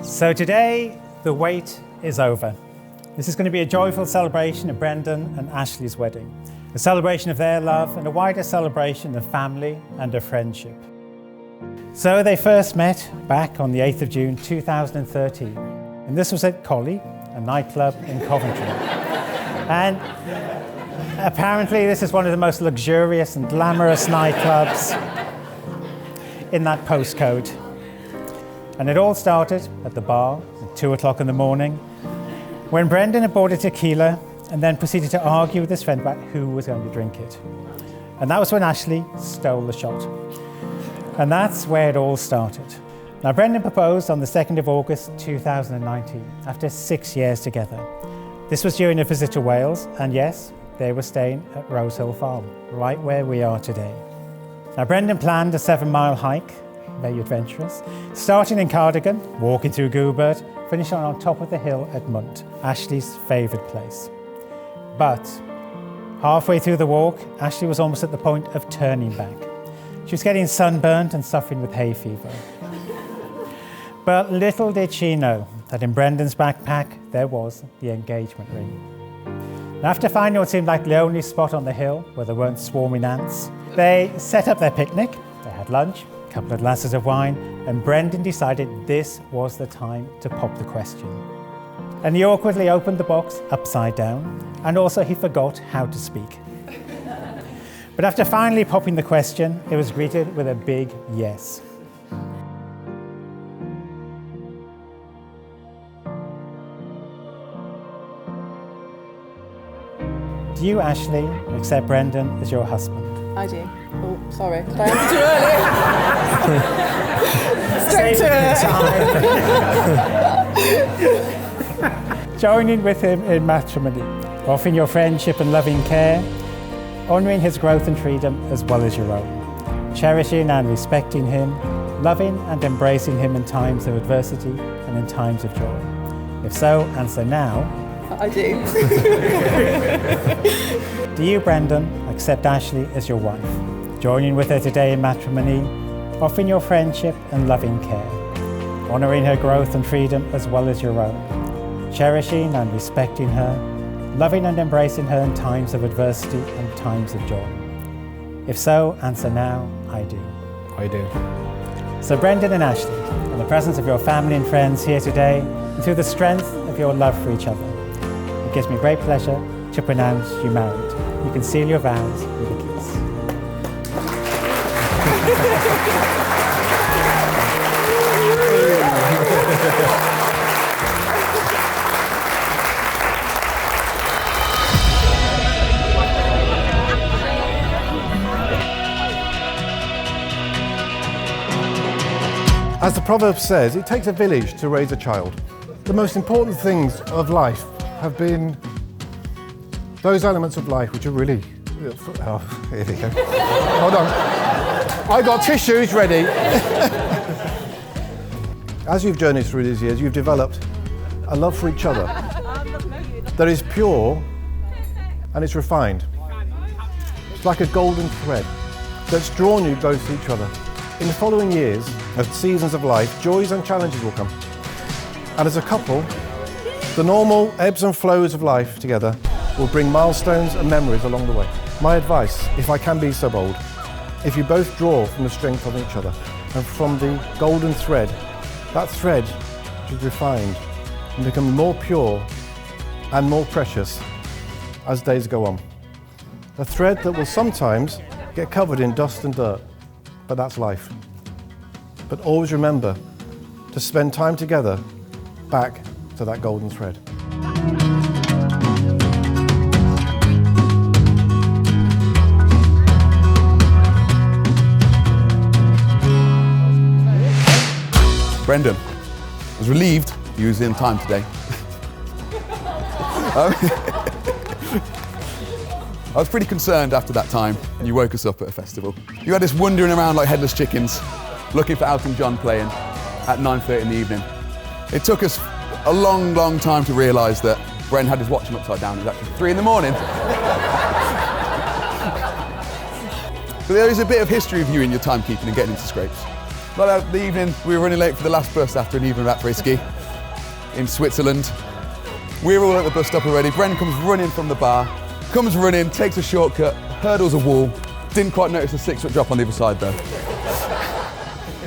So today, the wait is over. This is going to be a joyful celebration of Brendan and Ashley's wedding, a celebration of their love and a wider celebration of family and of friendship. So they first met back on the 8th of June 2013, and this was at Collie, a nightclub in Coventry. And apparently this is one of the most luxurious and glamorous nightclubs in that postcode. And it all started at the bar at 2 o'clock in the morning when Brendan had bought a tequila and then proceeded to argue with his friend about who was going to drink it. And that was when Ashley stole the shot. And that's where it all started. Now, Brendan proposed on the 2nd of August 2019, after 6 years together. This was during a visit to Wales, and yes, they were staying at Rosehill Farm, right where we are today. Now, Brendan planned a 7-mile hike, very adventurous, starting in Cardigan, walking through Goobert, finishing on top of the hill at Munt, Ashley's favourite place. But halfway through the walk, Ashley was almost at the point of turning back. She was getting sunburnt and suffering with hay fever. But little did she know that in Brendan's backpack there was the engagement ring. And after finding what seemed like the only spot on the hill where there weren't swarming ants, they set up their picnic, they had lunch, a couple of glasses of wine, and Brendan decided this was the time to pop the question. And he awkwardly opened the box upside down, and also he forgot how to speak. But after finally popping the question, it was greeted with a big yes. Do you, Ashley, accept Brendan as your husband? I do. Oh, sorry. Did I answer too early? Joining with him in matrimony, offering your friendship and loving care, honouring his growth and freedom as well as your own, cherishing and respecting him, loving and embracing him in times of adversity and in times of joy. If so, answer now. I do. Do you, Brendan, accept Ashley as your wife, joining with her today in matrimony, offering your friendship and loving care, honouring her growth and freedom as well as your own, cherishing and respecting her, loving and embracing her in times of adversity and times of joy? If so, answer now, I do. I do. So Brendan and Ashley, in the presence of your family and friends here today, and through the strength of your love for each other, it gives me great pleasure to pronounce you married. You can seal your vows with a kiss. As the proverb says, it takes a village to raise a child. The most important things of life have been those elements of life which are really... Oh, here we go. Hold on. I got tissues ready. As you've journeyed through these years, you've developed a love for each other that is pure and it's refined. It's like a golden thread that's drawn you both to each other. In the following years of seasons of life, joys and challenges will come. And as a couple, the normal ebbs and flows of life together will bring milestones and memories along the way. My advice, if I can be so bold, if you both draw from the strength of each other and from the golden thread, that thread which is refined and become more pure and more precious as days go on. A thread that will sometimes get covered in dust and dirt, but that's life. But always remember to spend time together back to that golden thread. Brendan, I was relieved you was in time today. I was pretty concerned after that time you woke us up at a festival. You had us wandering around like headless chickens, looking for Elton John playing at 9:30 in the evening. It took us a long, long time to realise that Bren had his watch upside down. It was actually 3 in the morning. So there is a bit of history of you in your timekeeping and getting into scrapes. Well, the evening, we were running late for the last bus after an evening of après-ski in Switzerland. We were all at the bus stop already. Bren comes running from the bar, comes running, takes a shortcut, hurdles a wall. Didn't quite notice the 6-foot drop on the other side though.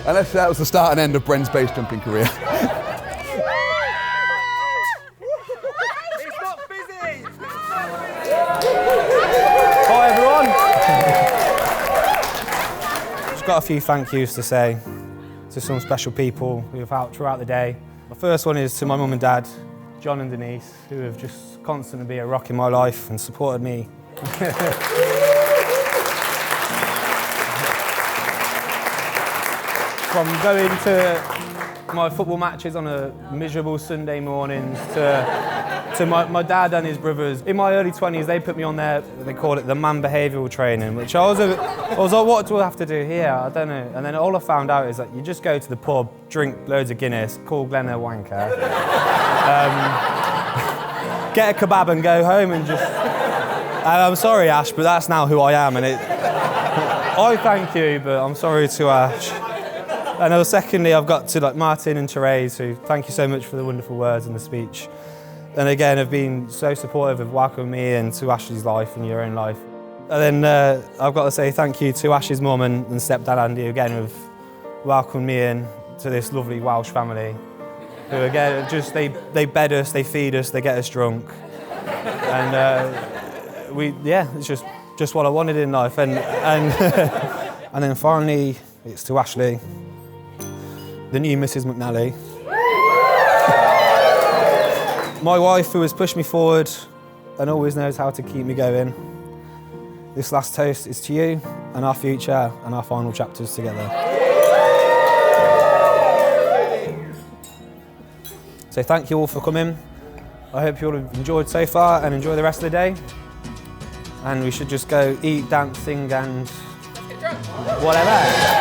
And let's say that was the start and end of Bren's base jumping career. Hi everyone. Just got a few thank yous to say to some special people who have helped throughout the day. The first one is to my mum and dad, John and Denise, who have just constantly been a rock in my life and supported me. From going to my football matches on a miserable Sunday mornings to my dad and his brothers. In my early 20s, they put me on there, they call it the man behavioural training, which I was like, what do I have to do here? I don't know. And then all I found out is that you just go to the pub, drink loads of Guinness, call Glenn a wanker, get a kebab and go home and just... And I'm sorry, Ash, but that's now who I am. And I thank you, but I'm sorry to Ash. And then secondly, I've got to Martin and Therese, who thank you so much for the wonderful words and the speech. And again, have been so supportive of welcoming me into Ashley's life and your own life. And then I've got to say thank you to Ash's mum and stepdad Andy, again, who have welcomed me in to this lovely Welsh family. Who again, just they bed us, they feed us, they get us drunk. And it's just what I wanted in life. And and then finally, it's to Ashley, the new Mrs. McNally. My wife, who has pushed me forward and always knows how to keep me going. This last toast is to you and our future and our final chapters together. So thank you all for coming. I hope you all have enjoyed so far and enjoy the rest of the day. And we should just go eat, dance, sing and whatever.